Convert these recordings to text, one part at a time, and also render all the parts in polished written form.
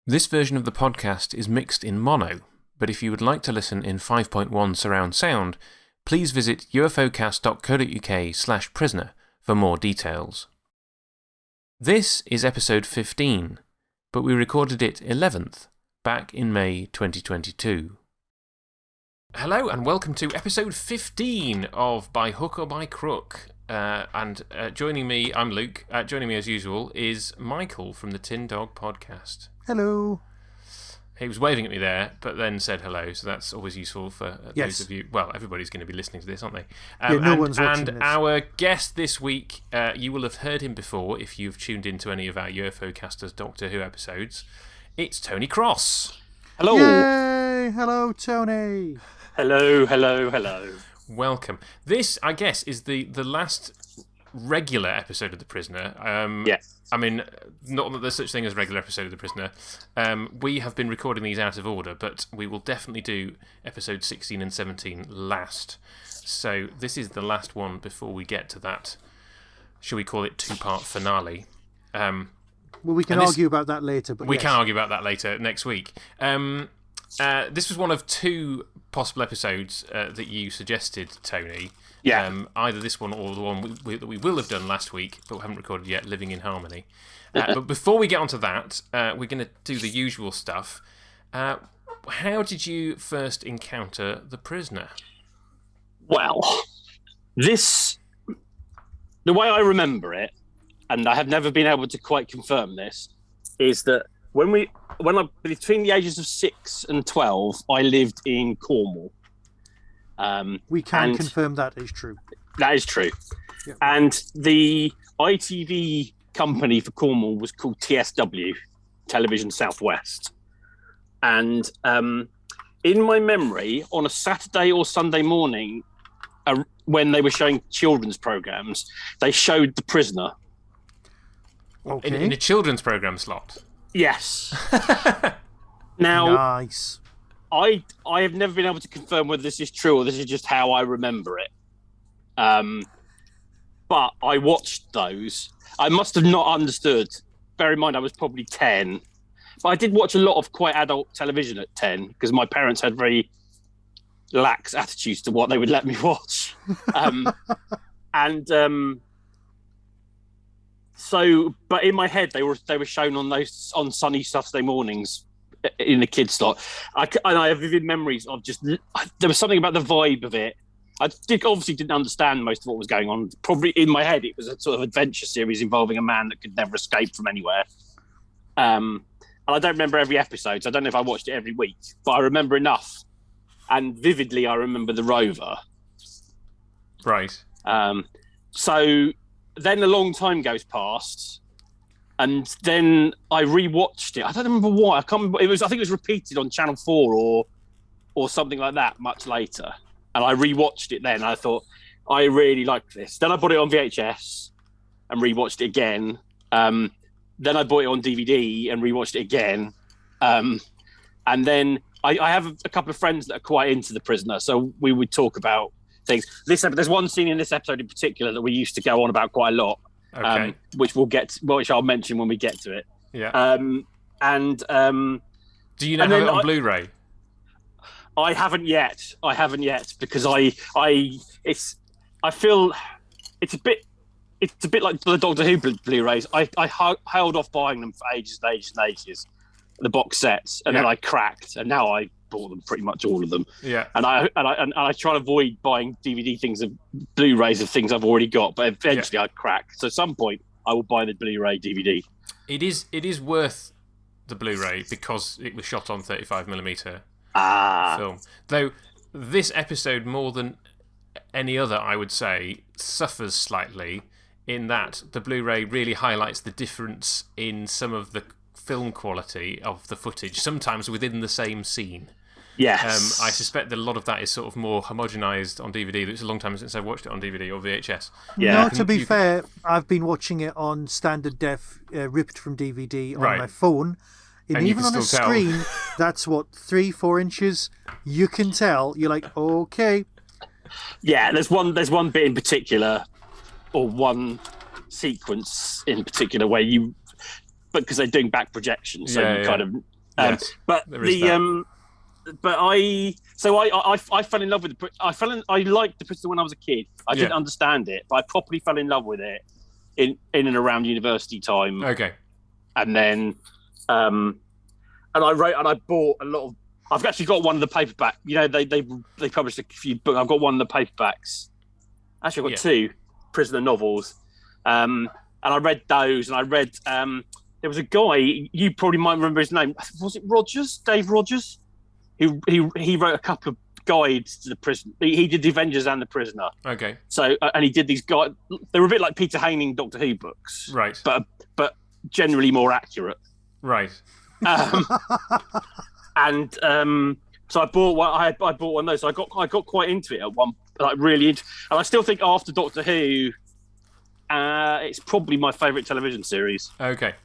This version of the podcast is mixed in mono, but if you would like to listen in 5.1 surround sound, please visit ufocast.co.uk/prisoner for more details. This is episode 15, but we recorded it 11th, back in May 2022. Hello and welcome to episode 15 of By Hook or By Crook. Joining me, I'm Luke. Joining me as usual is Michael from the Tin Dog podcast. Hello. He was waving at me there, but then said hello, so that's always useful for those of you. Well, everybody's going to be listening to this, aren't they? No one's watching this. And our guest this week, you will have heard him before if you've tuned into any of our UFOcasters Doctor Who episodes. It's Tony Cross. Hello. Yay! Hello, Tony. Hello. Welcome. This, I guess, is the last regular episode of The Prisoner. Yes. I mean, not that there's such thing as a regular episode of The Prisoner. We have been recording these out of order, but we will definitely do episodes 16 and 17 last. So this is the last one before we get to that, shall we call it, two-part finale. Well, we can argue about that later. But we can argue about that later next week. This was one of two possible episodes that you suggested, Tony. Yeah. Either this one or the one that we will have done last week, but we haven't recorded yet, Living in Harmony. But before we get onto that, we're going to do the usual stuff. How did you first encounter The Prisoner? Well, the way I remember it, and I have never been able to quite confirm this, is that between the ages of 6 and 12, I lived in Cornwall. We can confirm that is true. That is true. Yep. And the ITV company for Cornwall was called TSW, Television Southwest. And in my memory, on a Saturday or Sunday morning, when they were showing children's programmes, they showed The Prisoner. Okay. In a children's programme slot? Yes. Now, nice. I have never been able to confirm whether this is true or this is just how I remember it. But I watched those. I must have not understood. Bear in mind, I was probably 10. But I did watch a lot of quite adult television at 10 because my parents had very lax attitudes to what they would let me watch. But in my head, they were shown on sunny Saturday mornings in the kids' slot. I have vivid memories of there was something about the vibe of it. I obviously didn't understand most of what was going on. Probably in my head, it was a sort of adventure series involving a man that could never escape from anywhere. And I don't remember every episode, so I don't know if I watched it every week, but I remember enough. And vividly, I remember the rover. Right. So then a long time goes past, and then I rewatched it. I don't remember why. I can't remember. I think it was repeated on Channel 4 or something like that much later. And I rewatched it then. And I thought, I really like this. Then I bought it on VHS and rewatched it again. Then I bought it on DVD and rewatched it again. And then I have a couple of friends that are quite into The Prisoner, so we would talk about things. There's one scene in this episode in particular that we used to go on about quite a lot. Okay. Which I'll mention when we get to it. Yeah. Do you now have it on Blu-ray? I haven't yet because I feel it's a bit like the Doctor Who Blu-rays. I held off buying them for ages and ages and ages, the box sets, and then I cracked, and now I bought them pretty much all of them. Yeah. And I try to avoid buying DVD things of Blu-rays of things I've already got, but eventually I crack. So at some point I will buy the Blu-ray DVD. It is worth the Blu-ray because it was shot on 35mm film. Though this episode, more than any other, I would say, suffers slightly in that the Blu-ray really highlights the difference in some of the film quality of the footage, sometimes within the same scene. Yes. I suspect that a lot of that is sort of more homogenised on DVD. It's a long time since I've watched it on DVD or VHS. Yeah. No, to be fair, I've been watching it on standard def, ripped from DVD on my phone. And even on a screen, that's 3-4 inches. You can tell. You're like, okay. Yeah, there's one bit in particular, or one sequence in particular, where because they're doing back projections, so Yes, but there is that. But I fell in love with I liked the Prisoner when I was a kid. I didn't understand it, but I properly fell in love with it in and around university time. Okay. And then and I bought a lot of. I've actually got one of the paperback. You know, they published a few books. I've got one of the paperbacks. Actually, I've got two Prisoner novels, and I read those. And I read there was a guy, you probably might remember his name. Was it Rogers? Dave Rogers? He wrote a couple of guides to the prison. He did The Avengers and The Prisoner. Okay. So and he did these guides. They were a bit like Peter Haining Doctor Who books, right? But generally more accurate, right? And so I bought one. I bought one of those. So I got quite into it at one, like really into. And I still think after Doctor Who, it's probably my favourite television series. Okay.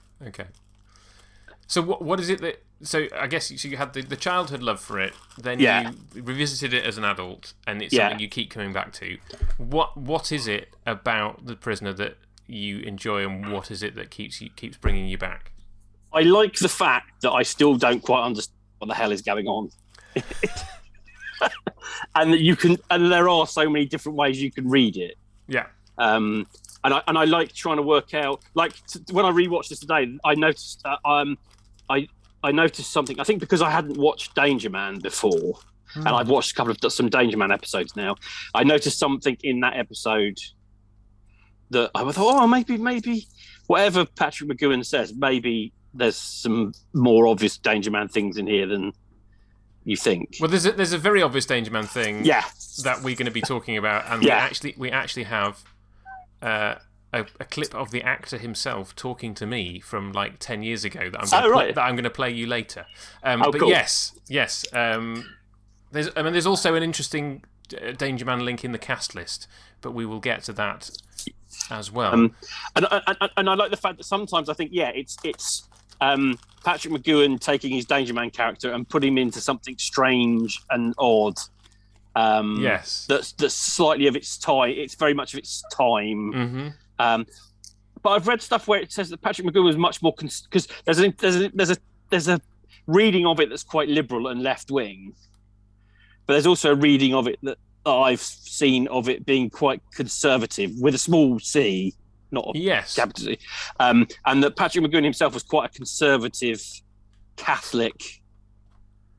So what is it that? So I guess you had the childhood love for it, then you revisited it as an adult, and it's something you keep coming back to. What is it about The Prisoner that you enjoy, and what is it that keeps bringing you back? I like the fact that I still don't quite understand what the hell is going on, and that there are so many different ways you can read it. Yeah. And I like trying to work out. Like when I rewatched this today, I noticed I noticed something. I think because I hadn't watched Danger Man before, and I've watched some Danger Man episodes now. I noticed something in that episode that I thought, maybe whatever Patrick McGoohan says, maybe there's some more obvious Danger Man things in here than you think. Well, there's a very obvious Danger Man thing that we're going to be talking about, and we actually have a clip of the actor himself talking to me from like 10 years ago that I'm going to play you later. But cool. Yes. There's also an interesting Danger Man link in the cast list, but we will get to that as well. And I like the fact that sometimes I think it's Patrick McGoohan taking his Danger Man character and putting him into something strange and odd. That's slightly of its time. It's very much of its time. Mm-hmm. But I've read stuff where it says that Patrick McGoohan was much more because there's a reading of it that's quite liberal and left wing, but there's also a reading of it that I've seen of it being quite conservative with a small c, not a capital C, and that Patrick McGoohan himself was quite a conservative Catholic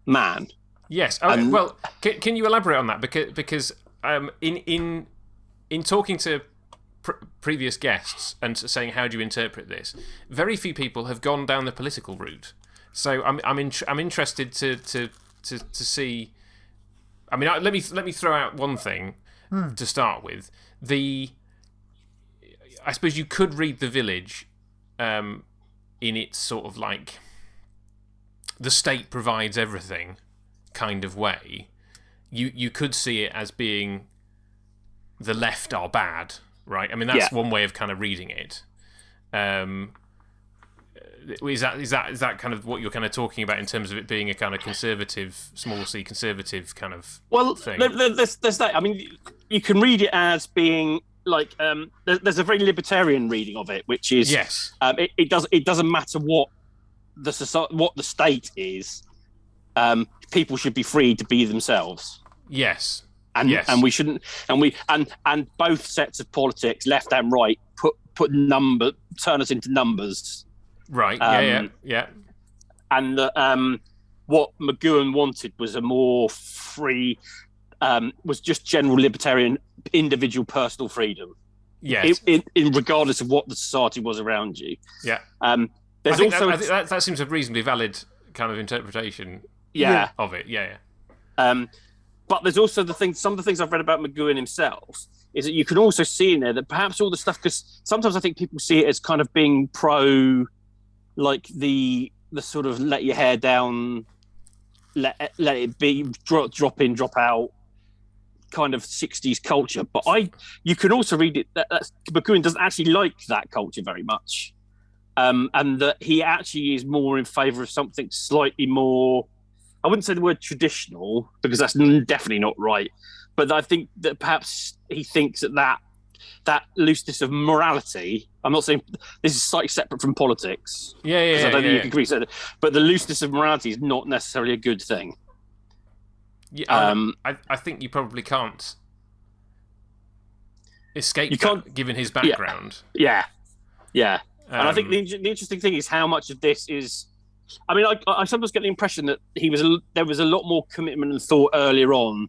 man. Yes. Well, can you elaborate on that? Because in talking to previous guests and saying how do you interpret this, very few people have gone down the political route. So I'm interested to see. I mean, let me throw out one thing to start with. I suppose you could read The Village in its sort of like the state provides everything kind of way. You could see it as being the left are bad, right? I mean, that's one way of kind of reading it. Is that kind of what you're kind of talking about in terms of it being a kind of conservative, small c conservative kind of thing? There's that. I mean, you can read it as being like there's a very libertarian reading of it, which is it doesn't matter what the state is. People should be free to be themselves. Yes. And we shouldn't, and both sets of politics, left and right, turn us into numbers. Right. Yeah. And what McGoohan wanted was a more free, was just general libertarian, individual personal freedom. Yes. In regardless of what the society was around you. Yeah. There's I think that seems a reasonably valid kind of interpretation. Of it. Yeah. But there's also some of the things I've read about McGoohan himself is that you can also see in there that perhaps all the stuff, because sometimes I think people see it as kind of being pro, like the sort of let your hair down, let it be, drop in, drop out kind of 60s culture. But you can also read it that McGoohan doesn't actually like that culture very much, and that he actually is more in favour of something slightly more. I wouldn't say the word traditional because that's definitely not right, but I think that perhaps he thinks that that looseness of morality. I'm not saying this is slightly separate from politics. Yeah. I don't think you can agree. But the looseness of morality is not necessarily a good thing. Yeah, I think you probably can't escape that, given his background. Yeah. And I think the interesting thing is how much of this is. I mean, I sometimes get the impression that there was a lot more commitment and thought earlier on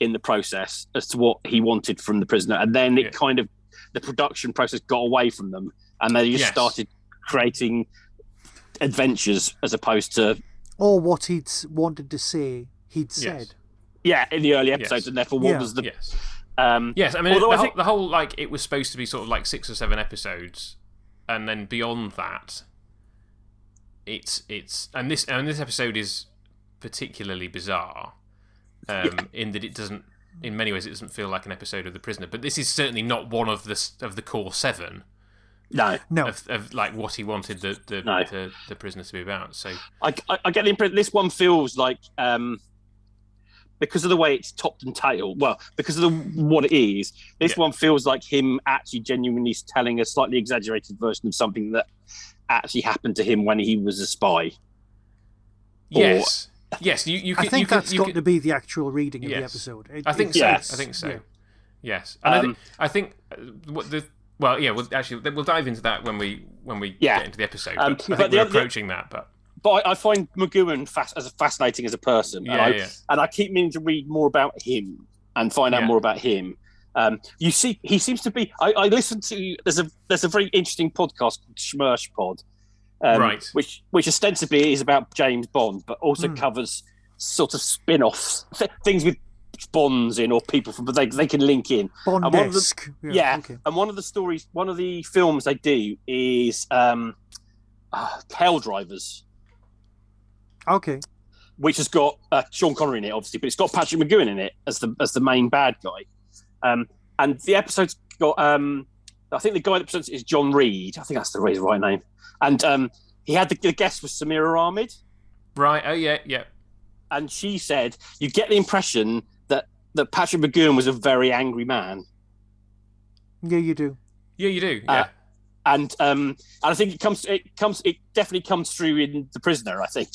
in the process as to what he wanted from the prisoner, and then it kind of the production process got away from them, and they just started creating adventures as opposed to what he'd wanted to say. He'd said. Yeah, in the early episodes, and therefore what was the... Yes. I mean, the whole, like, it was supposed to be sort of like 6 or 7 episodes, and then beyond that, it's and this episode is particularly bizarre, in that it doesn't, in many ways, it doesn't feel like an episode of The Prisoner, but this is certainly not one of the core 7. No. Of like what he wanted the prisoner to be about. So I get the impression this one feels like... because of the way it's topped and tailed, because of what it is, this one feels like him actually genuinely telling a slightly exaggerated version of something that actually happened to him when he was a spy. Yes. You I think that's got to be the actual reading of the episode. I think so. I think so. Yeah. Yes, and I think we'll dive into that when we get into the episode. I think we're approaching that, But I find McGowan fascinating as a person, and I keep meaning to read more about him and find out more about him. You see, he seems to be. I listened to. There's a very interesting podcast called Schmersh Pod, which ostensibly is about James Bond, but also covers sort of spin-offs, things with Bonds in or people from, but they can link in. Bond-esque. And one of the stories, one of the films they do is Hell Drivers. Okay. Which has got Sean Connery in it, obviously, but it's got Patrick McGowan in it as the main bad guy. And the episode's got, I think the guy that presents it is John Reed. I think that's the right name. And he had the guest was Samira Ahmed. Right. Oh yeah. And she said you get the impression that Patrick McGowan was a very angry man. Yeah, you do. Yeah. And I think it definitely comes through in The Prisoner, I think.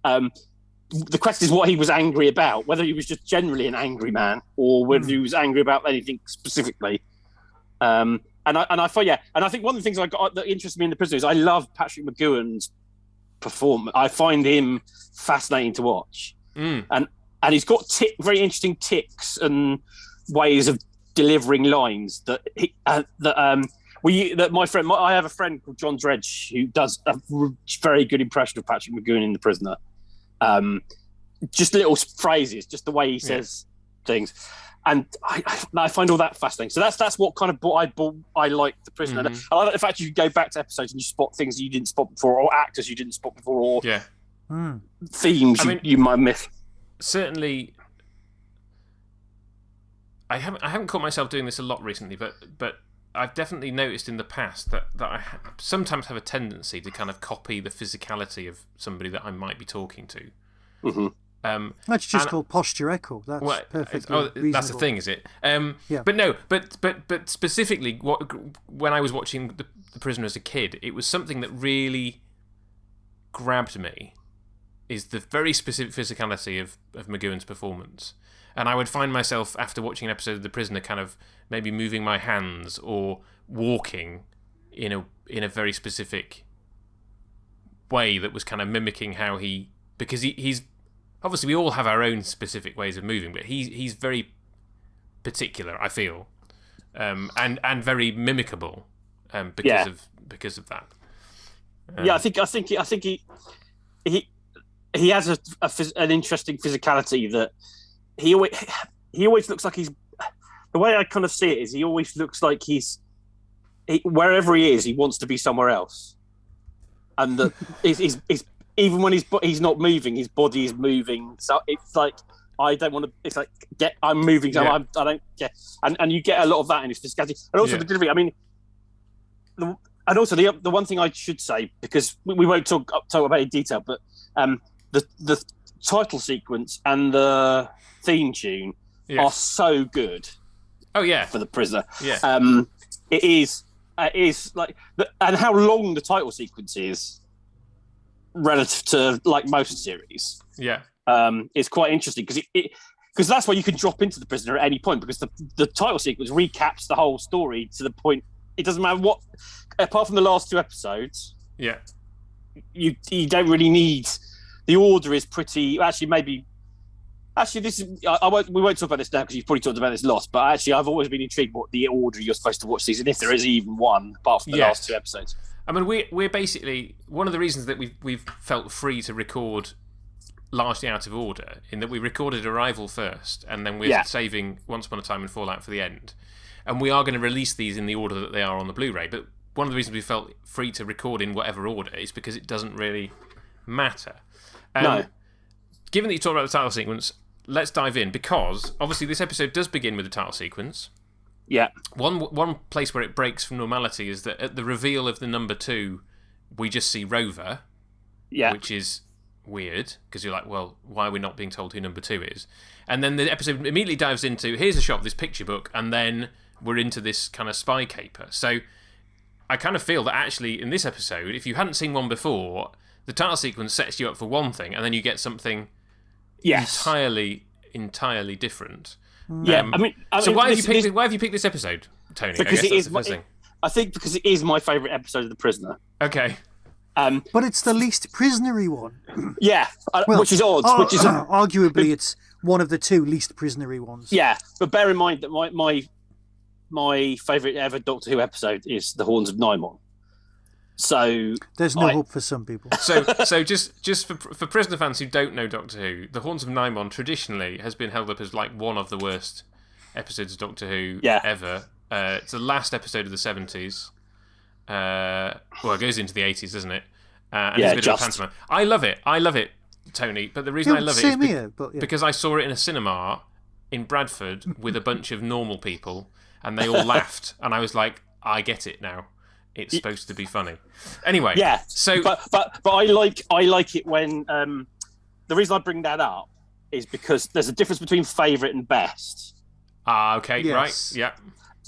The question is what he was angry about, whether he was just generally an angry man or whether he was angry about anything specifically. And I think one of the things that interests me in The Prisoner is I love Patrick McGowan's performance. I find him fascinating to watch. And he's got very interesting ticks and ways of delivering lines that I have a friend called John Dredge who does a very good impression of Patrick McGowan in The Prisoner. Just little phrases, just the way he says things, and I find all that fascinating. So that's what kind of I like The Prisoner. Mm-hmm. I like the fact you go back to episodes and you spot things you didn't spot before, or actors you didn't spot before, or themes you might miss. Certainly, I haven't caught myself doing this a lot recently, but I've definitely noticed in the past that I sometimes have a tendency to kind of copy the physicality of somebody that I might be talking to. Mm-hmm. That's just called posture echo. That's perfectly reasonable. That's the thing, is it? Yeah. But specifically, when I was watching the Prisoner as a kid, it was something that really grabbed me. Is the very specific physicality of McGowan's performance. And I would find myself, after watching an episode of The Prisoner, kind of maybe moving my hands or walking in a very specific way that was kind of mimicking how because he's obviously we all have our own specific ways of moving, but he's very particular, I feel, and very mimicable because of that. I think he has an interesting physicality that he always looks like he's. The way I kind of see it is he always looks like wherever he is, he wants to be somewhere else, and that he's even when he's not moving, his body is moving. So it's like I don't want to. It's like I'm moving. So I don't get. And you get a lot of that in his physicality, and also the delivery. I mean, and also the one thing I should say, because we won't talk about it in detail, but the title sequence and the theme tune are so good. Oh yeah, for the prisoner. Yeah. It is like, and how long the title sequence is relative to like most series. Yeah. It's quite interesting because that's where you can drop into the prisoner at any point, because the title sequence recaps the whole story to the point. It doesn't matter what, apart from the last 2 episodes. Yeah. You don't really need. The order is pretty. Actually, this is. We won't talk about this now because you've probably talked about this lots. But actually, I've always been intrigued what the order you're supposed to watch these, and if there is even one, apart from the last 2 episodes. I mean, we're basically one of the reasons that we've felt free to record largely out of order, in that we recorded Arrival first, and then we're saving Once Upon a Time in Fallout for the end, and we are going to release these in the order that they are on the Blu-ray. But one of the reasons we felt free to record in whatever order is because it doesn't really matter. No. Given that you talked about the title sequence, let's dive in, because obviously this episode does begin with the title sequence. Yeah. One place where it breaks from normality is that at the reveal of the number 2, we just see Rover. Yeah. Which is weird, because you're like, well, why are we not being told who number 2 is? And then the episode immediately dives into, here's a shot of this picture book, and then we're into this kind of spy caper. So I kind of feel that actually in this episode, if you hadn't seen one before, the title sequence sets you up for one thing, and then you get something entirely different. Yeah, so why have you picked this episode, Tony? Because I guess that's the first thing. I think because it is my favourite episode of The Prisoner. Okay. But it's the least prisonery one. Yeah, which is odd. Arguably, it's one of the 2 least prisonery ones. Yeah, but bear in mind that my favourite ever Doctor Who episode is The Horns of Nymon. So there's no hope for some people. So just for prisoner fans who don't know Doctor Who, The Horns of Nymon traditionally has been held up as like one of the worst episodes of Doctor Who ever. It's the last episode of the 70s. Well, it goes into the 80s, doesn't it? And it's a bit of a pantomime. I love it, Tony. But the reason I love it is because I saw it in a cinema in Bradford with a bunch of normal people, and they all laughed, and I was like, I get it now. It's supposed to be funny. Anyway, so but I like it when the reason I bring that up is because there's a difference between favourite and best. Okay, right, yeah.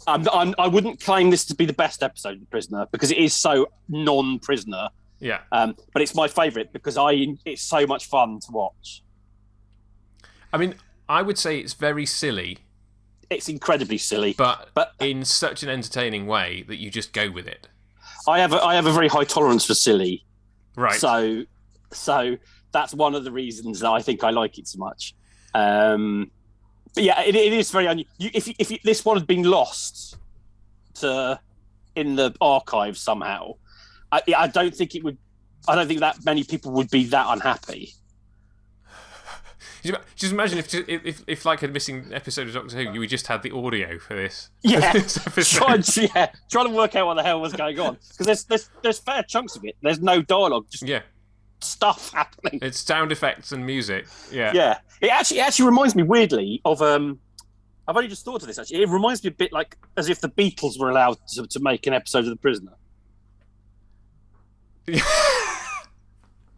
I wouldn't claim this to be the best episode of The Prisoner because it is so non-prisoner. Yeah. But it's my favourite because it's so much fun to watch. I mean, I would say it's very silly. It's incredibly silly, but in such an entertaining way that you just go with it. I have a very high tolerance for silly, right? So that's one of the reasons that I think I like it so much. But yeah, it is very unusual. If this one had been lost in the archives somehow, I don't think it would. I don't think that many people would be that unhappy. Just imagine if like a missing episode of Doctor Who, you just had the audio for this. Yeah, trying to work out what the hell was going on, because there's fair chunks of it. There's no dialogue, just stuff happening. It's sound effects and music. Yeah, yeah. It actually reminds me weirdly of I've only just thought of this. Actually, it reminds me a bit like as if the Beatles were allowed to make an episode of The Prisoner.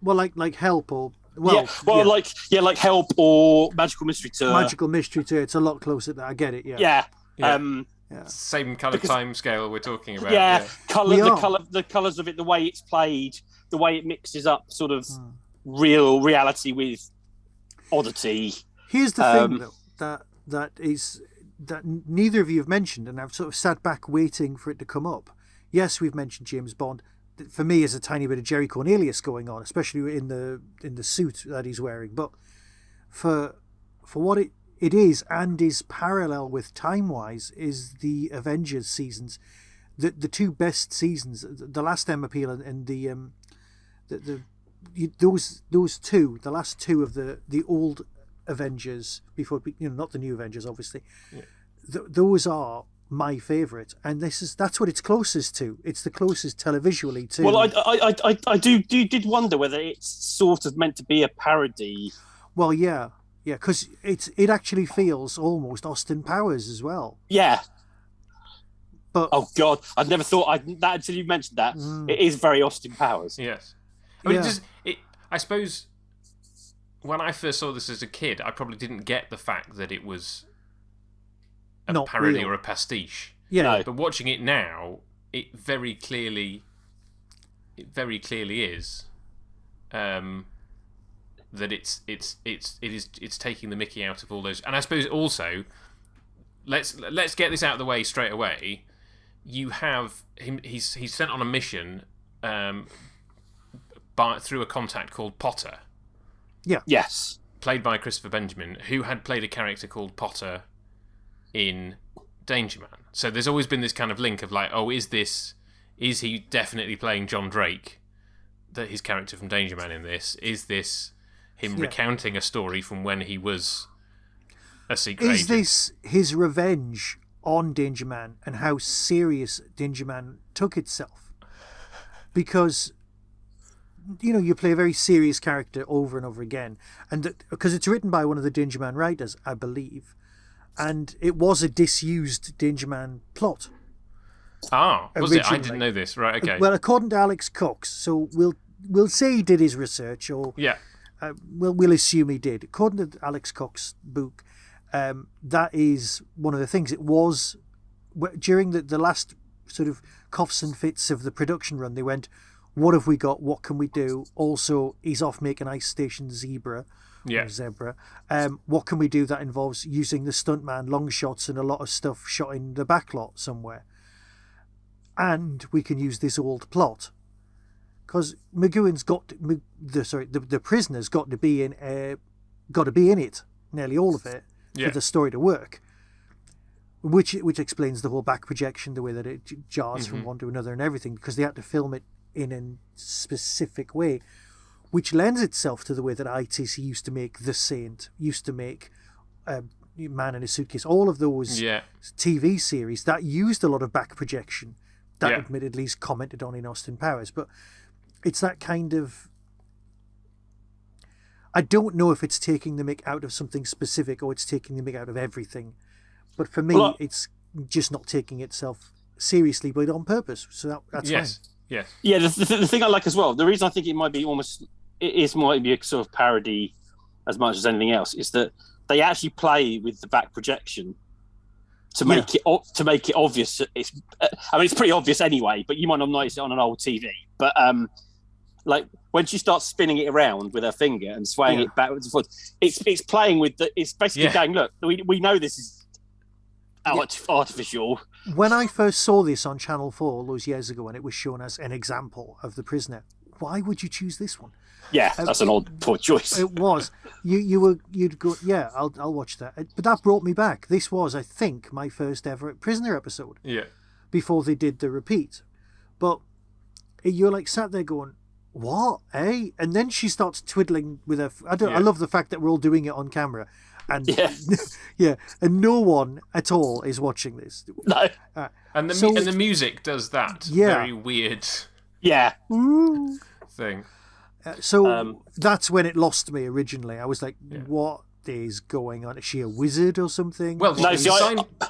Well, like Help or. Like Help or Magical Mystery Tour. Magical Mystery Tour. It's a lot closer. I get it. Yeah. Same kind of time scale we're talking about. The colours of it, the way it's played, the way it mixes up sort of real reality with oddity. Here's the thing, though, that neither of you have mentioned, and I've sort of sat back waiting for it to come up. Yes, we've mentioned James Bond. For me, there's a tiny bit of Jerry Cornelius going on, especially in the suit that he's wearing. But for what it is and is parallel with time-wise is the Avengers seasons, the 2 best seasons, the last Emma Peel and those 2, the last 2 of the old Avengers before, not the new Avengers, obviously. Yeah. Those are my favourite, and that's what it's closest to. It's the closest televisually to. Well, I did wonder whether it's sort of meant to be a parody. Well, yeah, because it actually feels almost Austin Powers as well. Yeah. But oh God, I'd never thought that until you mentioned that. It is very Austin Powers. Yes, I mean, I suppose when I first saw this as a kid, I probably didn't get the fact that it was not parody real. or a pastiche. Yeah. No. But watching it now, it very clearly is that it's taking the mickey out of all those. And I suppose also, let's get this out of the way straight away. You have him. He's sent on a mission through a contact called Potter. Yeah. Yes. Played by Christopher Benjamin, who had played a character called Potter in Danger Man. So there's always been this kind of link of like, oh, is he definitely playing John Drake, his character from Danger Man in this? Is this him recounting a story from when he was a secret agent? Is this his revenge on Danger Man and how serious Danger Man took itself? Because, you play a very serious character over and over again, and because it's written by one of the Danger Man writers, I believe, and it was a disused Danger Man plot. Ah, was originally. it? I didn't know this. Right, okay. Well, according to Alex Cox, so we'll say he did his research, or we'll assume he did. According to Alex Cox's book, that is one of the things. It was during the last sort of coughs and fits of the production run. They went, "What have we got? What can we do?" Also, he's off making Ice Station Zebra. What can we do that involves using the stuntman, long shots, and a lot of stuff shot in the backlot somewhere? And we can use this old plot because McGowan's the prisoner's got to be in it, nearly all of it, for the story to work. Which explains the whole back projection, the way that it jars from one to another and everything, because they had to film it in a specific way, which lends itself to the way that ITC used to make The Saint, used to make Man in a Suitcase, all of those TV series that used a lot of back projection. That admittedly is commented on in Austin Powers, but it's that kind of... I don't know if it's taking the mick out of something specific or it's taking the mick out of everything, but for me, it's just not taking itself seriously, but on purpose. So that's fine. Yes. Yeah, the thing I like as well, the reason I think it might be a sort of parody as much as anything else, is that they actually play with the back projection to make it obvious. It's pretty obvious anyway, but you might not notice it on an old TV. But like when she starts spinning it around with her finger and swaying it backwards and forwards, it's playing with it's basically going, look, we know this is artificial. When I first saw this on Channel 4 all those years ago and it was shown as an example of The Prisoner, why would you choose this one? Yeah, that's an odd, poor choice. It was. You'd go, I'll watch that. But that brought me back. This was, I think, my first ever Prisoner episode. Yeah. Before they did the repeat. But you're like sat there going, what, eh? And then she starts twiddling with her... I love the fact that we're all doing it on camera. And and no one at all is watching this. No. And the music does that very weird thing. So that's when it lost me originally. I was like, what is going on? Is she a wizard or something? Well,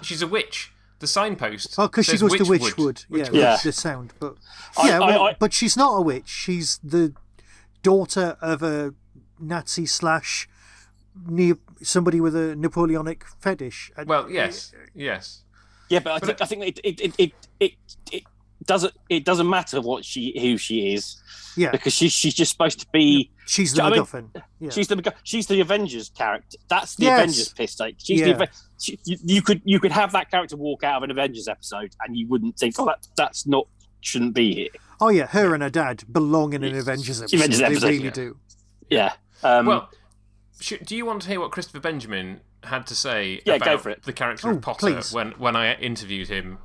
she's a witch. The signpost. Oh, because she goes to Witchwood. The sound. But but she's not a witch. She's the daughter of a Nazi / somebody with a Napoleonic fetish. Well, yes. Yeah, but I think it doesn't matter who she is. Yeah, because she's just supposed to be. She's the MacGuffin. She's the Avengers character. That's the Avengers piss take. You could have that character walk out of an Avengers episode, and you wouldn't think, shouldn't be here. Oh yeah, her and her dad belong in an Avengers episode. They really do. Yeah. Do you want to hear what Christopher Benjamin had to say about the character of Potter when I interviewed him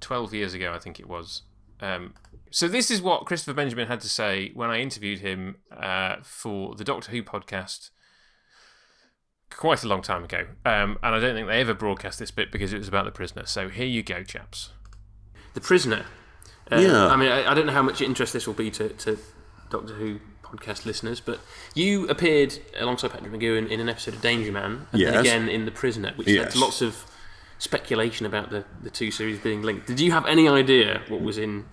12 years ago, I think it was. So this is what Christopher Benjamin had to say when I interviewed him for the Doctor Who podcast quite a long time ago. And I don't think they ever broadcast this bit because it was about The Prisoner. So here you go, chaps. The Prisoner. I mean, I don't know how much interest this will be to Doctor Who podcast listeners, but you appeared alongside Patrick McGowan in an episode of Danger Man, and then again in The Prisoner, which led to lots of speculation about the two series being linked. Did you have any idea what was in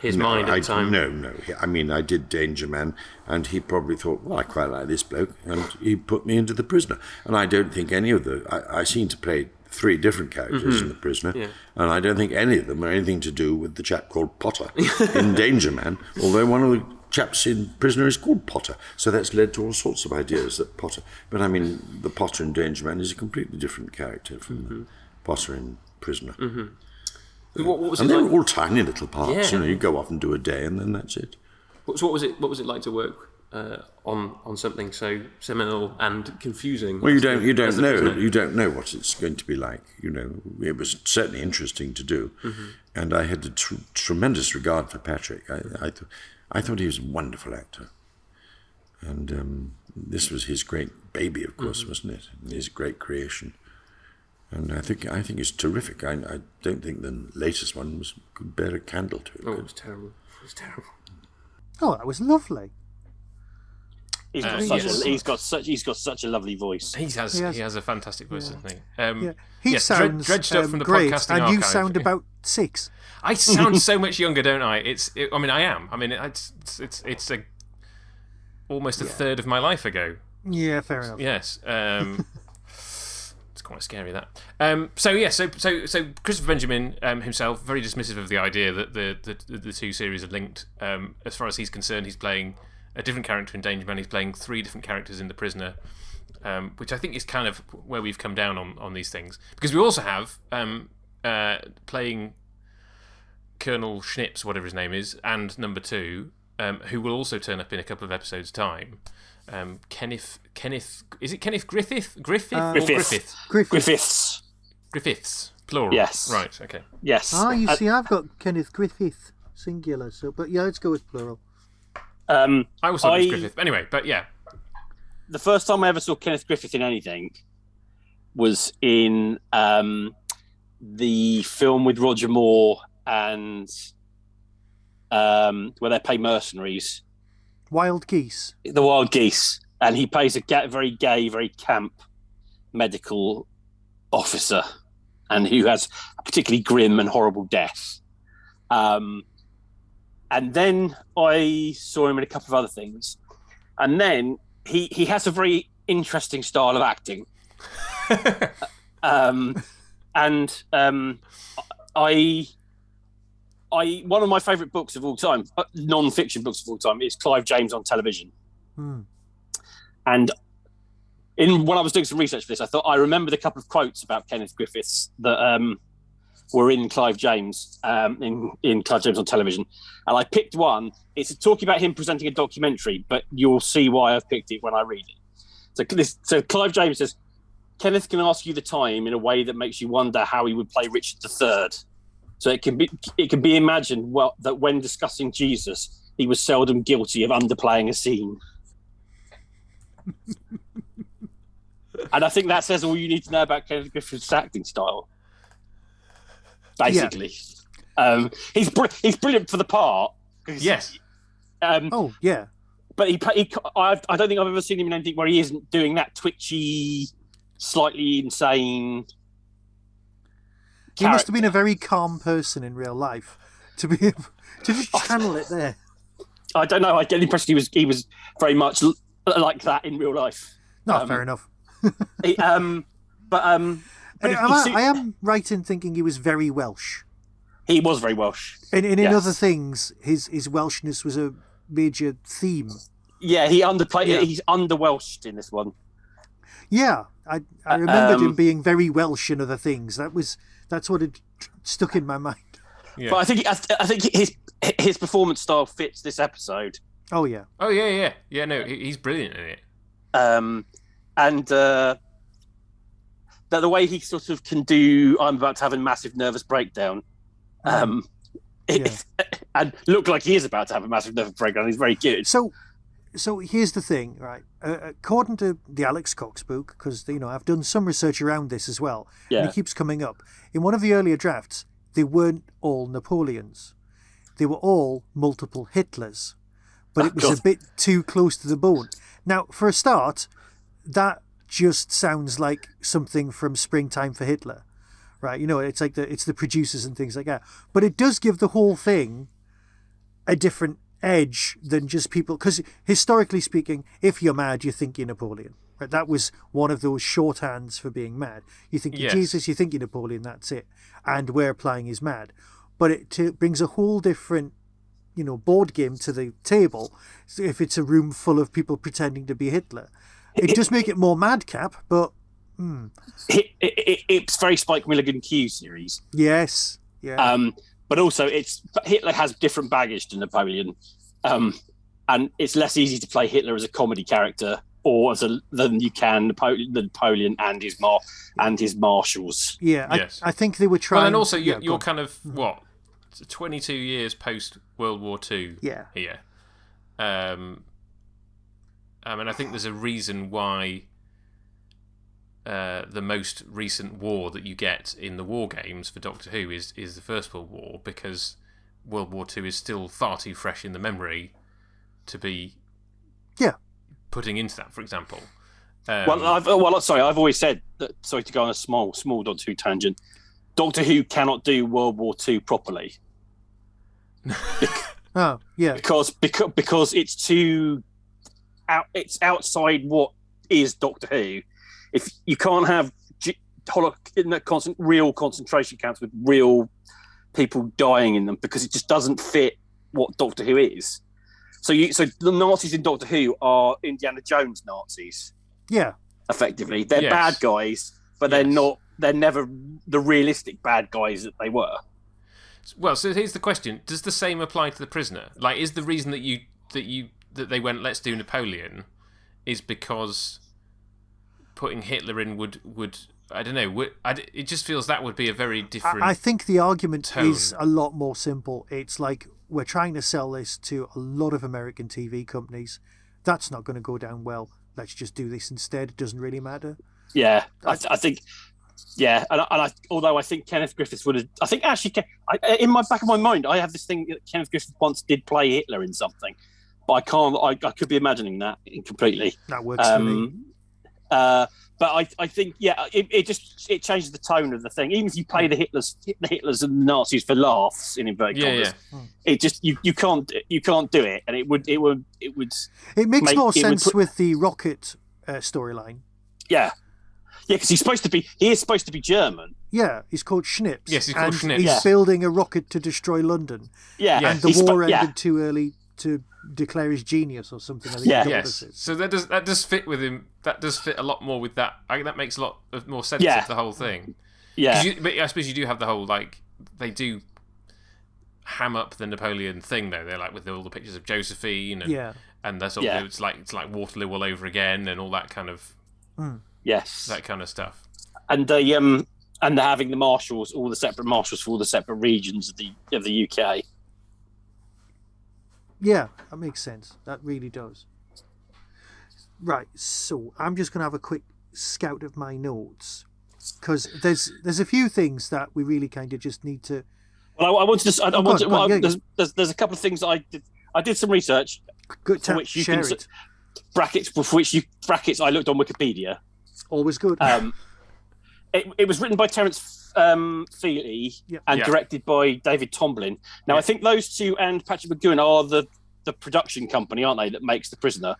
his mind at the time? No. I mean, I did Danger Man, and he probably thought, well, I quite like this bloke, and he put me into The Prisoner. And I don't think any of I seem to play three different characters in The Prisoner, and I don't think any of them are anything to do with the chap called Potter in Danger Man, although one of the chaps in Prisoner is called Potter, so that's led to all sorts of ideas that Potter... But I mean, the Potter in Danger Man is a completely different character from the Potter in Prisoner. What was and it they're like? all tiny little parts, Yeah. you go off and do a day and then that's it. So what was it like to work on something so seminal and confusing? Well, you don't know what it's going to be like. It was certainly interesting to do, and I had a tremendous regard for Patrick. I thought he was a wonderful actor, and this was his great baby, of course, wasn't it? His great creation, and I think it's terrific. I don't think the latest one could bear a candle to it. Oh, it was terrible. Oh, that was lovely. He's got such a lovely voice. He has a fantastic voice, doesn't he? He sounds dredged up from the great, podcasting and archive. you sound about 6. I sound so much younger, don't I? I am. I mean, it's almost a third of my life ago. Yeah, fair enough. Yes. It's quite scary, that. So Christopher Benjamin himself, very dismissive of the idea that the two series are linked. As far as he's concerned, he's playing a different character in Danger Man. He's playing 3 different characters in The Prisoner, which I think is kind of where we've come down on these things. Because we also have playing Colonel Schnips, whatever his name is, and number 2, who will also turn up in a couple of episodes' time. Kenneth, is it Kenneth Griffith? Griffiths, plural. Yes. Right. Okay. Yes. You see, I've got Kenneth Griffith, singular. So, but yeah, let's go with plural. I was thought it was Griffith. Anyway, but yeah. The first time I ever saw Kenneth Griffith in anything was in the film with Roger Moore and where they play mercenaries. Wild Geese. The Wild Geese. And he plays a very gay, very camp medical officer, and who has a particularly grim and horrible death. And then I saw him in a couple of other things. And then he has a very interesting style of acting. One of my favourite books of all time, non-fiction books of all time, is Clive James on Television. And when I was doing some research for this, I thought I remembered a couple of quotes about Kenneth Griffiths that were in Clive James, in Clive James on Television. And I picked one. It's talking about him presenting a documentary, but you'll see why I've picked it when I read it. So Clive James says, Kenneth can ask you the time in a way that makes you wonder how he would play Richard III. So it can be imagined that when discussing Jesus, he was seldom guilty of underplaying a scene. And I think that says all you need to know about Kenneth Griffith's acting style. Basically, he's brilliant for the part. Yes. Yeah. But I don't think I've ever seen him in anything where he isn't doing that twitchy, slightly insane. He must have been a very calm person in real life to be able to just channel it there. I don't know. I get the impression he was very much like that in real life. No, fair enough. I am right in thinking he was very Welsh. He was very Welsh. And in other things, his Welshness was a major theme. Yeah, he underplayed. Yeah. He's under-Welshed in this one. Yeah, I remembered him being very Welsh in other things. That's what had stuck in my mind. Yeah. But I think his performance style fits this episode. Oh yeah. No, he's brilliant in it. And that the way he sort of can do, I'm about to have a massive nervous breakdown, and look like he is about to have a massive nervous breakdown. He's very good. So here's the thing, right? According to the Alex Cox book, because I've done some research around this as well, and it keeps coming up. In one of the earlier drafts, they weren't all Napoleons; they were all multiple Hitlers, but it was a bit too close to the bone. Now, for a start, that just sounds like something from Springtime for Hitler, right? It's like it's the producers and things like that. But it does give the whole thing a different edge than just people, because historically speaking, if you're mad, you think you're Napoleon. Right? That was one of those shorthands for being mad. You think you're Jesus, you think you're Napoleon, that's it. And we're applying is mad. But it brings a whole different, board game to the table if it's a room full of people pretending to be Hitler. It does make it more madcap, but... It's very Spike Milligan Q series. Yes, yeah. But also, Hitler has different baggage to Napoleon, and it's less easy to play Hitler as a comedy character than you can Napoleon and his marshals. Yeah, yes. I think they were trying. Well, and also you're kind of 22 years post World War II. Yeah. Here. I mean, I think there's a reason why. The most recent war that you get in the war games for Doctor Who is the First World War, because World War II is still far too fresh in the memory to be putting into that, for example. I've always said that. Sorry to go on a small Doctor Who tangent. Doctor Who cannot do World War II properly. Oh yeah, because it's too it's outside what is Doctor Who. If you can't have real concentration camps with real people dying in them, because it just doesn't fit what Doctor Who is. So the Nazis in Doctor Who are Indiana Jones Nazis. Yeah, effectively, they're bad guys, but they're not. They're never the realistic bad guys that they were. Well, so here's the question: does the same apply to the Prisoner? Like, is the reason that they went, let's do Napoleon, is because putting Hitler in would I don't know. It just feels that would be a very different. I think the argument tone. is a lot more simple. It's like, we're trying to sell this to a lot of American TV companies. That's not going to go down well. Let's just do this instead. It doesn't really matter. Yeah, I think. Yeah, and although I think Kenneth Griffiths would have, I think actually, in my back of my mind, I have this thing that Kenneth Griffiths once did play Hitler in something, but I can't. I could be imagining that incompletely. That works for me. But I think it changes the tone of the thing. Even if you play the Hitlers and the Nazis for laughs in inverted commas, it just you can't do it, and it would. It makes more sense with the rocket storyline. Yeah, because he is supposed to be German. Yeah, he's called Schnips. Yes, he's called Schnips. He's building a rocket to destroy London. Yeah, and the war ended too early to declare his genius or something. I think yes. So that does fit with him. That does fit a lot more with that. I think that makes a lot more sense of the whole thing. Yeah, but I suppose you do have the whole, like, they do ham up the Napoleon thing though. They're like with all the pictures of Josephine and that's all. It's like Waterloo all over again and all that kind of that kind of stuff. And they're having the marshals, all the separate marshals for all the separate regions of the UK. Yeah, that makes sense. That really does. Right, so I'm just going to have a quick scout of my notes, because there's a few things that we really kind of just need to... Well, there's a couple of things that I did. I did some research for which you can it. brackets I looked on Wikipedia. Always good. It was written by Terence Feely and directed by David Tomblin. Now, I think those two and Patrick McGowan are the production company, aren't they, that makes The Prisoner?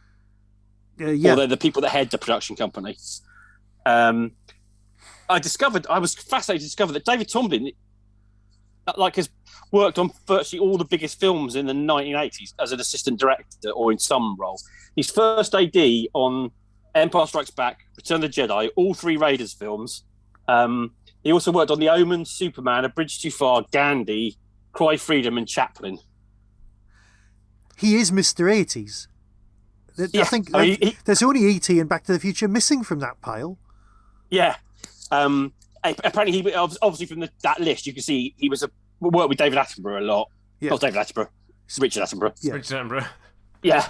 Or they're the people that head the production company. I was fascinated to discover that David Tomblin has worked on virtually all the biggest films in the 1980s as an assistant director or in some role. His first AD on Empire Strikes Back, Return of the Jedi, all three Raiders films. He also worked on The Omen, Superman, A Bridge Too Far, Gandhi, Cry Freedom, and Chaplin. He is Mr. 80s. I think there's only E.T. and Back to the Future missing from that pile. Yeah. Apparently, he obviously from that list, you can see he worked with David Attenborough a lot. Yeah. Not David Attenborough, Richard Attenborough. Yeah. Richard Attenborough. Yeah,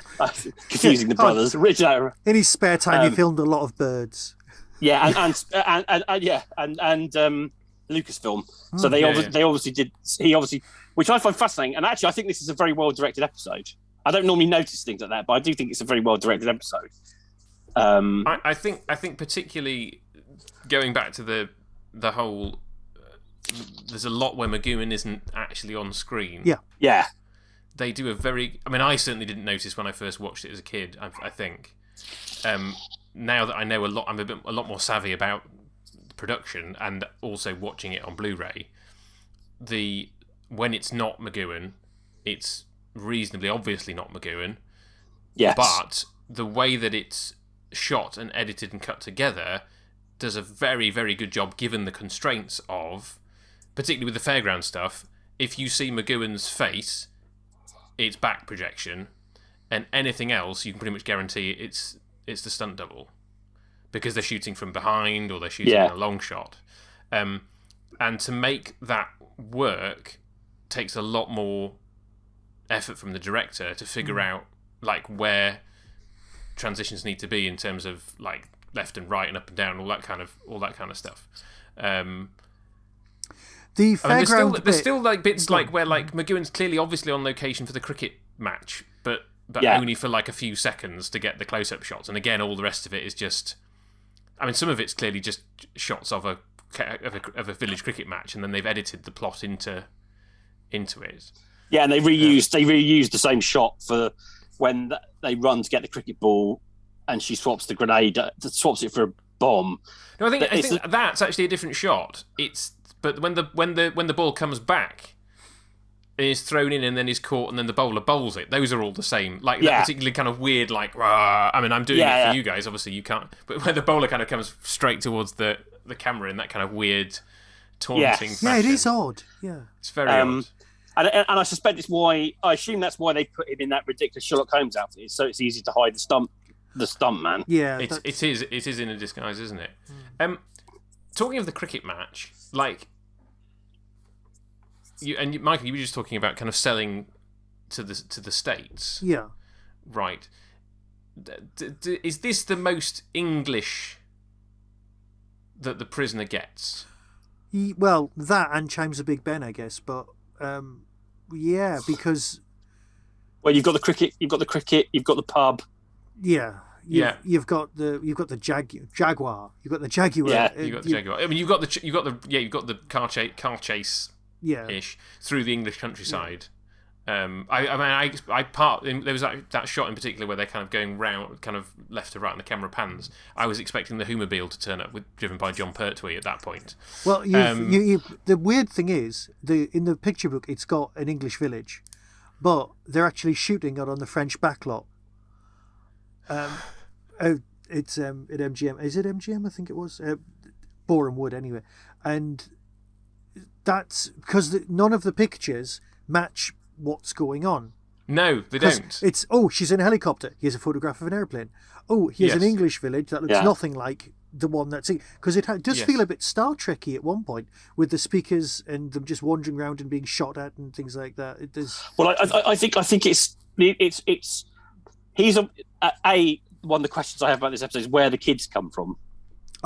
confusing the brothers. Richard Attenborough. In his spare time, he filmed a lot of birds. Yeah, and Lucasfilm. So they obviously did. He obviously, which I find fascinating, and actually I think this is a very well directed episode. I don't normally notice things like that, but I do think it's a very well directed episode. I think particularly going back to the whole. There's a lot where McGowan isn't actually on screen. Yeah. They do a very. I mean, I certainly didn't notice when I first watched it as a kid. I think, now that I know a lot, I'm a lot more savvy about production and also watching it on Blu-ray. When it's not McGowan, it's reasonably obviously not McGowan. Yes. But the way that it's shot and edited and cut together does a very, very good job given the constraints of, particularly with the fairground stuff, if you see McGowan's face, it's back projection, and anything else you can pretty much guarantee it's the stunt double. Because they're shooting from behind or they're shooting in a long shot. And to make that work takes a lot more effort from the director to figure out like where transitions need to be in terms of like left and right and up and down, all that kind of stuff. The fairground there's still like bits like where like McGowan's clearly obviously on location for the cricket match, but only for like a few seconds to get the close-up shots, and again all the rest of it is just, I mean, some of it's clearly just shots of a village cricket match, and then they've edited the plot into it. Yeah, and they reused the same shot for when they run to get the cricket ball, and she swaps the grenade, swaps it for a bomb. No, I think that's actually a different shot. But when the ball comes back, and is thrown in and then is caught and then the bowler bowls it, those are all the same. Like that particularly kind of weird, like, I mean, I'm doing it for you guys. Obviously, you can't. But when the bowler kind of comes straight towards the camera in that kind of weird, taunting fashion. Yeah, it is odd. Yeah, it's very odd. And I suspect it's why, I assume that's why they put him in that ridiculous Sherlock Holmes outfit, so it's easy to hide the stunt man. Yeah, it is in a disguise, isn't it? Talking of the cricket match, like Michael, you were just talking about kind of selling to the States. Yeah. Right. Is this the most English that The Prisoner gets? Well, that and Chimes of Big Ben, I guess, but yeah, because well, you've got the cricket, you've got the pub. Yeah. You've got the Jaguar. You've got the Jaguar. Yeah, you've got the Jaguar. I mean, you've got the car chase. Ish through the English countryside. There was that shot in particular where they're kind of going round, kind of left to right, and the camera pans. I was expecting the Humobile to turn up, driven by John Pertwee at that point. Well, the weird thing is, in the picture book, it's got an English village, but they're actually shooting it on the French backlot. It's at MGM. Is it MGM? I think it was Boreham Wood, anyway, and that's because none of the pictures match what's going on. No, they don't. It's, she's in a helicopter. Here's a photograph of an airplane. Here's an English village that looks nothing like the one that's... Because it does feel a bit Star Trek-y at one point, with the speakers and them just wandering around and being shot at and things like that. It does... Well, I think it's one of the questions I have about this episode is where the kids come from.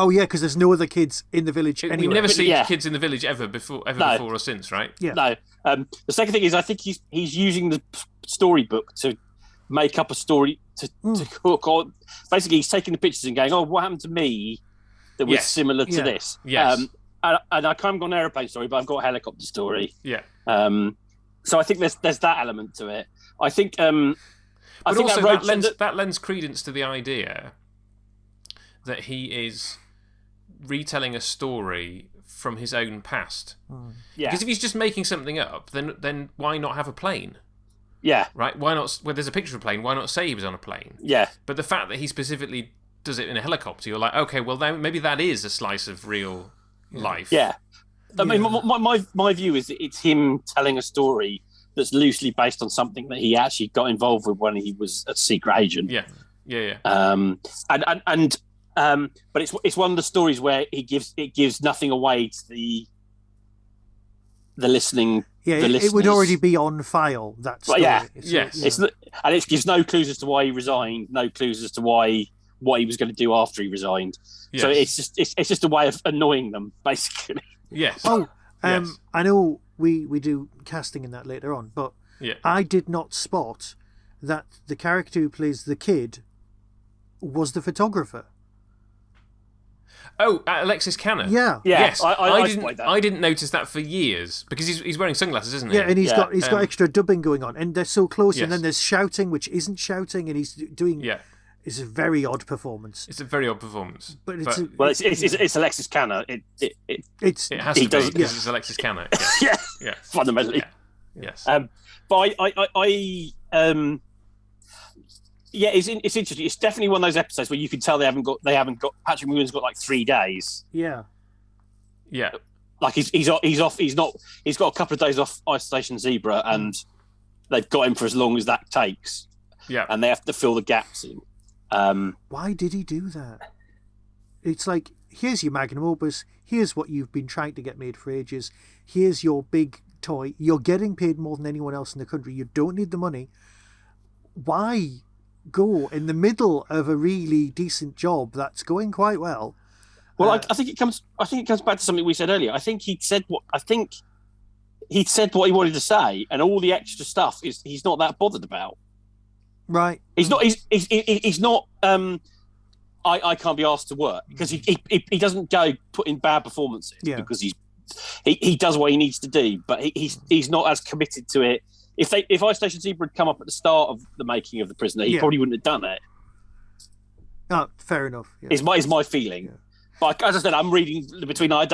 Oh yeah, because there's no other kids in the village anyway. We never see kids in the village ever before or since, right? Yeah. No. The second thing is, I think he's using the storybook to make up a story to cook. Or basically, he's taking the pictures and going, "Oh, what happened to me that was similar to this?" Yes. And I can't got an airplane story, but I've got a helicopter story. Yeah. So I think there's that element to it. I think. But also that lends credence to the idea that he is retelling a story from his own past. Yeah. Because if he's just making something up, then why not have a plane? Yeah. Right? Why not? Well, there's a picture of a plane. Why not say he was on a plane? Yeah. But the fact that he specifically does it in a helicopter, you're like, okay, well, then maybe that is a slice of real life. Yeah. I mean, my view is that it's him telling a story that's loosely based on something that he actually got involved with when he was a secret agent. Yeah. But it's one of the stories where it gives nothing away to the listening. Yeah, it would already be on file. That story. And it gives no clues as to why he resigned, no clues as to what he was going to do after he resigned. Yes. So it's just a way of annoying them, basically. Yes. I know we do casting in that later on, but I did not spot that the character who plays the kid was the photographer. Oh, Alexis Canner. Yeah. Yes. I didn't notice that for years because he's wearing sunglasses, isn't he? Yeah, and he's got extra dubbing going on, and they're so close, and then there's shouting, which isn't shouting, and he's doing. Yeah. is a very odd performance. It's a very odd performance. But it's Alexis Canner. It has to be because it's Alexis Canner. Yeah, fundamentally. Yeah. Yes. But it's interesting. It's definitely one of those episodes where you can tell they haven't got Patrick McGoohan's got like 3 days. Yeah. Yeah. Like he's off. He's got a couple of days off Isolation Zebra, and they've got him for as long as that takes. Yeah. And they have to fill the gaps in. Why did he do that? It's like, here's your magnum opus. Here's what you've been trying to get made for ages. Here's your big toy. You're getting paid more than anyone else in the country. You don't need the money. Why go in the middle of a really decent job that's going quite well? Well, I think it comes back to something we said earlier. I think he'd said what he wanted to say, and all the extra stuff he's not that bothered about. Right. He's not. He's not. I can't be asked to work because he doesn't go put in bad performances because he does what he needs to do, but he's not as committed to it. If Isolation Zebra had come up at the start of the making of The Prisoner, he probably wouldn't have done it. Oh, fair enough. Yeah. Is my feeling. Yeah. But as I said, I'm reading between. I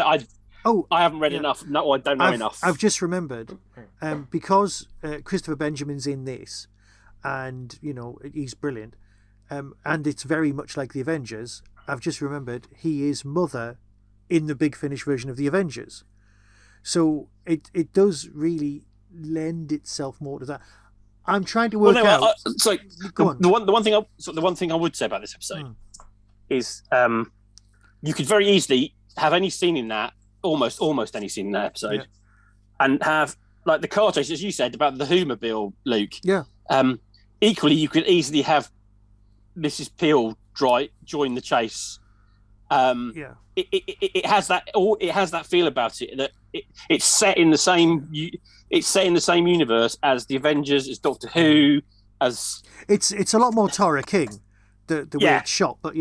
haven't read enough. No, I don't know enough. I've just remembered because Christopher Benjamin's in this, and he's brilliant, and it's very much like the Avengers. I've just remembered he is Mother in the Big Finish version of the Avengers, so it does really lend itself more to that. I'm trying to work out. The one thing I would say about this episode is you could very easily have any scene in that, almost any scene in that episode, and have like the car chase, as you said about the Whomobile, Luke. Yeah. Equally, you could easily have Mrs. Peel join the chase. It has that feel about it that it's set in the same. It's set in the same universe as the Avengers, as Doctor Who, as it's a lot more Tara King. The way it's shot, but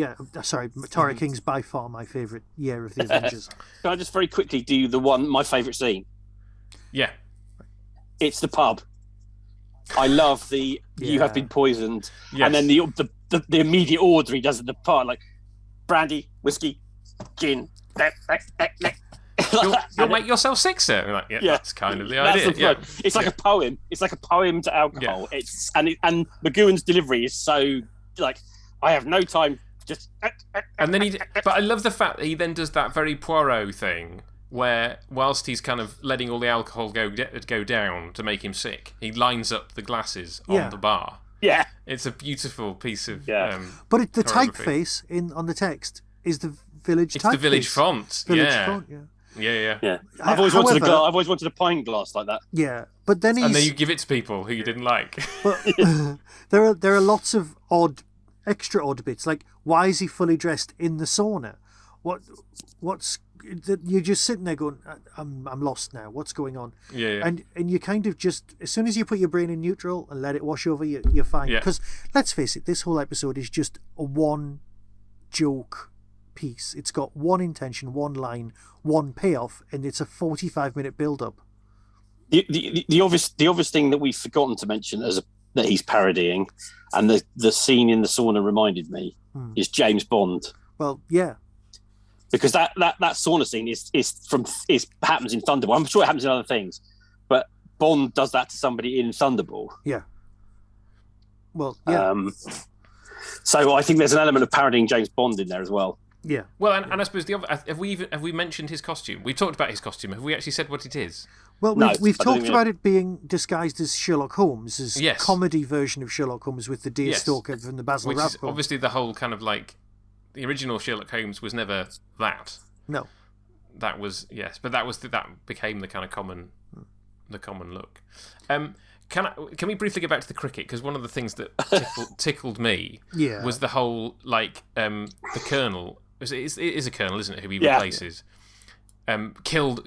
Tara King's by far my favourite year of the Avengers. Can I just very quickly do my favourite scene? Yeah. It's the pub. I love the you have been poisoned, and then the immediate order he does at the pub, like brandy, whiskey, gin. You'll make yourself sick, sir. Like, that's kind of the idea. It's like a poem. It's like a poem to alcohol. Yeah. And McGoohan's delivery is so like, I have no time. Just and then but I love the fact that he then does that very Poirot thing where, whilst he's kind of letting all the alcohol go down to make him sick, he lines up the glasses on the bar. Yeah, it's a beautiful piece of. But the typeface on the text is the village. It's typeface. The village font. Font, Yeah. I've always wanted a pint glass like that. Yeah, but then and then you give it to people who you didn't like. But there are lots of extra odd bits, like why is he fully dressed in the sauna? What's you're just sitting there going, I'm lost now. What's going on? Yeah. And you kind of just, as soon as you put your brain in neutral and let it wash over you, you're fine. Because let's face it, this whole episode is just a one joke piece. It's got one intention, one line, one payoff, and it's a 45-minute build-up. The obvious thing that we've forgotten to mention that he's parodying, and the scene in the sauna reminded me, is James Bond. Well, yeah. Because that sauna scene happens in Thunderball. I'm sure it happens in other things, but Bond does that to somebody in Thunderball. Yeah. Well, yeah. So I think there's an element of parodying James Bond in there as well. Yeah. Well, and I suppose have we mentioned his costume? We talked about his costume. Have we actually said what it is? Well, we've talked about it being disguised as Sherlock Holmes, as a comedy version of Sherlock Holmes with the deer stalker from the Basil Rathbone. Which is obviously the whole kind of like. The original Sherlock Holmes was never that. No. That was but that became the kind of common look. Can we briefly get back to the cricket? Because one of the things that tickled me was the whole the colonel. It is a colonel, isn't it? Who he replaces. Killed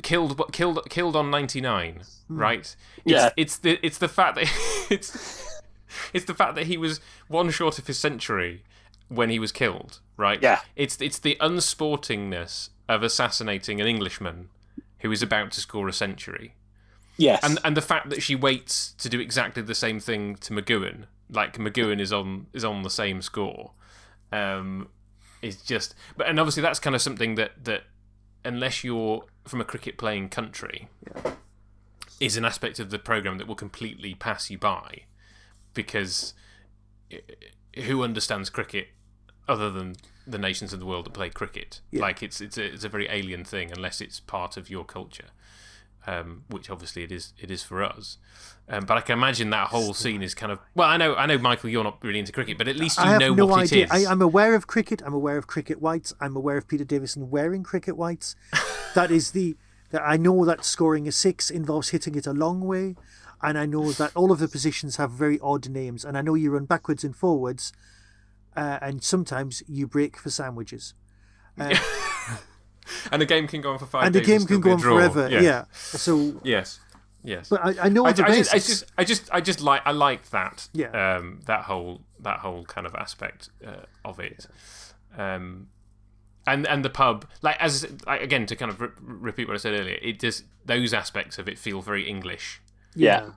on 99, right? It's the fact that it's the fact that he was one short of his century when he was killed, right? Yeah. It's the unsportingness of assassinating an Englishman who is about to score a century. Yes. And the fact that she waits to do exactly the same thing to McGoohan, like McGoohan is on the same score. is just. And obviously that's kind of something that unless you're from a cricket playing country, is an aspect of the programme that will completely pass you by, because who understands cricket other than the nations of the world that play cricket? Yeah. Like it's a very alien thing unless it's part of your culture, which obviously it is for us. But I can imagine that whole scene is kind of. Well, I know, Michael, you're not really into cricket, but at least you know what idea. It is. I'm aware of cricket. I'm aware of cricket whites. I'm aware of Peter Davison wearing cricket whites. That is I know that scoring a 6 involves hitting it a long way, and I know that all of the positions have very odd names, and I know you run backwards and forwards, and sometimes you break for sandwiches. And the game can go on for 5 days. And the game can go on forever. Yeah. So yes. But I know the basics. I just like that. Yeah. That whole kind of aspect of it. And the pub, again, to kind of repeat what I said earlier, it just those aspects of it feel very English. Yeah.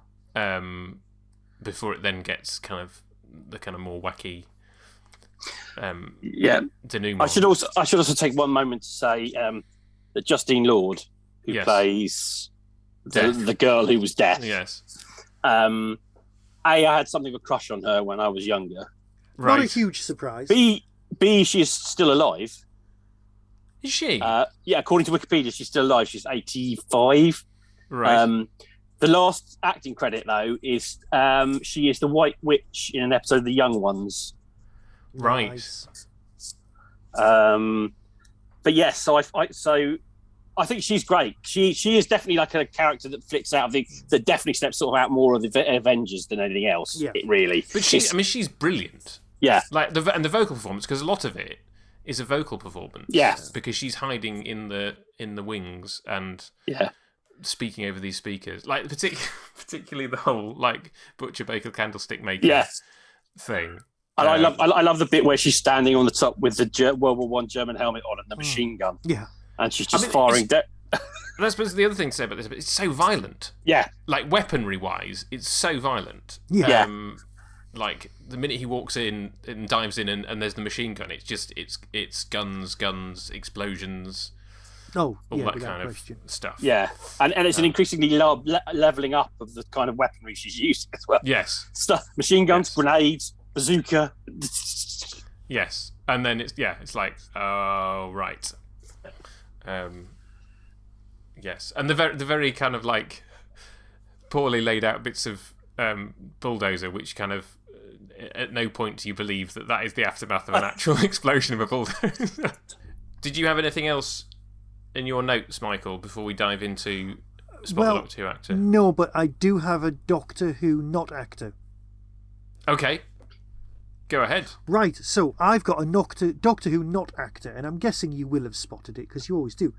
Before it then gets kind of the kind of more wacky. Denouement. I should also take one moment to say that Justine Lord, who plays the girl who was deaf. Yes. I had something of a crush on her when I was younger. Right. Not a huge surprise. B, she is still alive. Is she? Yeah, according to Wikipedia, she's still alive. She's 85. Right. The last acting credit, though, is she is the White Witch in an episode of The Young Ones. Right. Nice. But yes, so I think she's great. She is definitely like a character that flicks out of that definitely steps sort of out more of the Avengers than anything else. Yeah. It really. But she's brilliant. Yeah. Like the vocal performance, because a lot of it is a vocal performance. Yeah. Because she's hiding in the wings and speaking over these speakers. Like particularly the whole like butcher baker candlestick maker thing. And I love the bit where she's standing on the top with the World War I German helmet on and the machine gun. Yeah. And she's just firing. And I suppose the other thing to say about this, but it's so violent. Yeah. Like weaponry-wise, it's so violent. Yeah. Like the minute he walks in and dives in and there's the machine gun, it's guns, explosions. All that kind of stuff. Yeah, and it's an increasingly leveling up of the kind of weaponry she's using as well. Yes. Stuff, machine guns, grenades, bazooka. Yes, and then it's like, oh right. Yes, and the very kind of like poorly laid out bits of bulldozer, which kind of at no point do you believe that is the aftermath of an actual explosion of a bulldozer. Did you have anything else in your notes, Michael, before we dive into Spot the Doctor Who actor? No, but I do have a Doctor Who not actor. Okay. Go ahead. Right, so I've got a Doctor Who not actor, and I'm guessing you will have spotted it, because you always do.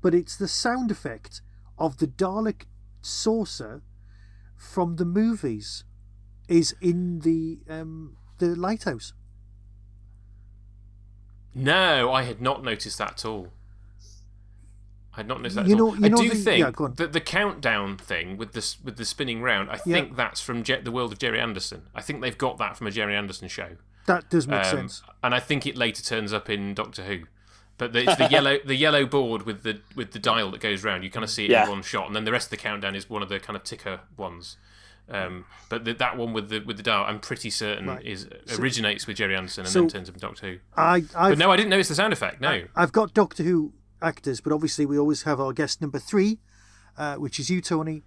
But it's the sound effect of the Dalek saucer from the movies is in the lighthouse. No, I had not noticed that at all. I had not noticed that at all. I do think that the countdown thing with the spinning round, I think that's from the world of Jerry Anderson. I think they've got that from a Jerry Anderson show. That does make sense. And I think it later turns up in Doctor Who. But it's the yellow board with the dial that goes round. You kind of see it in one shot, and then the rest of the countdown is one of the kind of ticker ones. But that one with the dial, I'm pretty certain originates with Jerry Anderson and then turns up in Doctor Who. But no, I didn't notice the sound effect. No, I've got Doctor Who actors, but obviously we always have our guest number 3, which is you, Tony,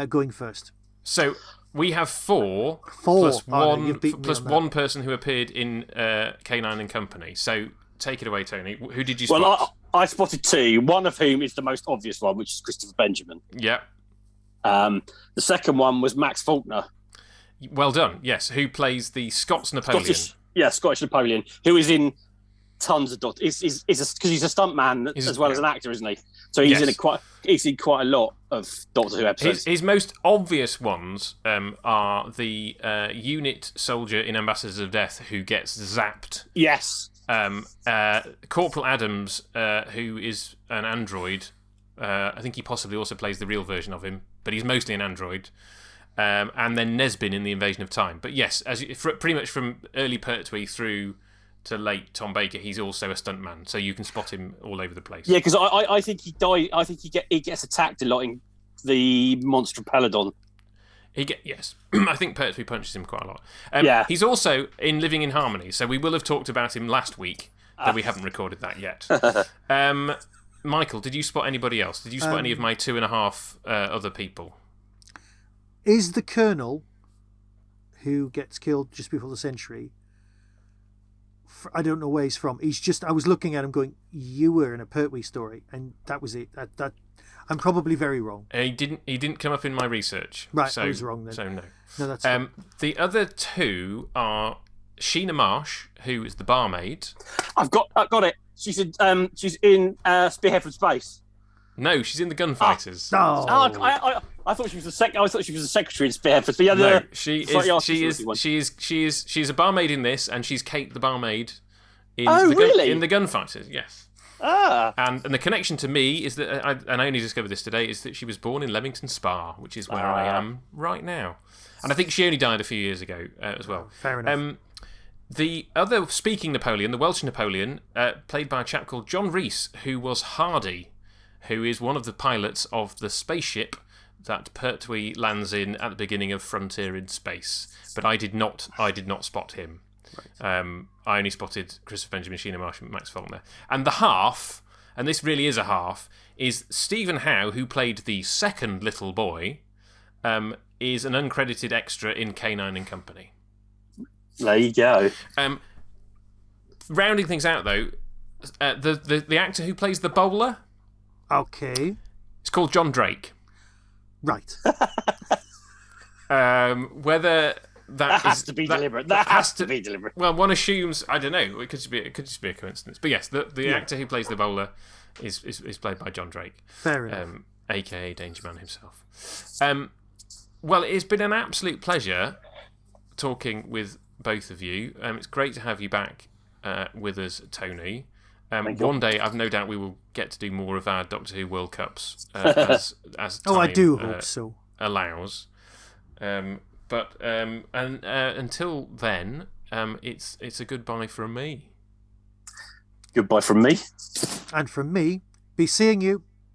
going first. So we have four plus one person who appeared in K9 and Company. So take it away, Tony. Who did you spot? Well, I spotted 2, one of whom is the most obvious one, which is Christopher Benjamin. Yeah. The second one was Max Faulkner. Well done, yes. Who plays the Scots Napoleon. Scottish Napoleon, who is in tons of Doctor. Because he's a stuntman as well as an actor, isn't he? So he's in quite a lot of Doctor Who episodes. His most obvious ones are the unit soldier in Ambassadors of Death who gets zapped. Yes. Corporal Adams, who is an android. I think he possibly also plays the real version of him, but he's mostly an android. And then Nesbin in The Invasion of Time. But yes, pretty much from early Pertwee through to late Tom Baker, he's also a stuntman, so you can spot him all over the place. Yeah, because I think he died. I think he gets attacked a lot in the Monster Peladon. Yes, I think Pertwee punches him quite a lot. He's also in Living in Harmony, so we will have talked about him last week, though we haven't recorded that yet. Michael, did you spot anybody else? Did you spot any of my 2.5 other people? Is the Colonel, who gets killed just before the century, I don't know where he's from. I was looking at him going, you were in a Pertwee story, and that was it. That I'm probably very wrong. He didn't come up in my research. Right, so, I was wrong then. So no. No, that's fine. The other two are Sheena Marsh, who is the barmaid. I've got it. She's in Spearhead from Space. No, she's in the Gunfighters. I thought she was a secretary in Spearhead for Space. No, she's a barmaid in this, and she's Kate the barmaid in in the Gunfighters. Yes. And the connection to me is that I only discovered this today, is that she was born in Leamington Spa, which is where I am right now, and I think she only died a few years ago as well. Fair enough. The other speaking Napoleon, the Welsh Napoleon, played by a chap called John Rees, who was Hardy, who is one of the pilots of the spaceship that Pertwee lands in at the beginning of Frontier in Space. But I did not spot him. Right. I only spotted Christopher Benjamin, Sheena Marsh, and Max Faulkner. And the half, and this really is a half, is Stephen Howe, who played the second little boy, is an uncredited extra in K9 and Company. There you go. Rounding things out, though, the actor who plays the bowler... Okay. It's called John Drake. Right. Whether that has to be deliberate. That has to be deliberate. Well, one assumes, I don't know, it could just be a coincidence. But yes, the actor who plays the bowler is played by John Drake. Fair enough. A.k.a. Danger Man himself. Well, it's been an absolute pleasure talking with both of you. It's great to have you back with us, Tony. One day, I've no doubt we will get to do more of our Doctor Who World Cups as time I do hope so. allows. But until then, it's a goodbye from me. Goodbye from me. And from me, be seeing you.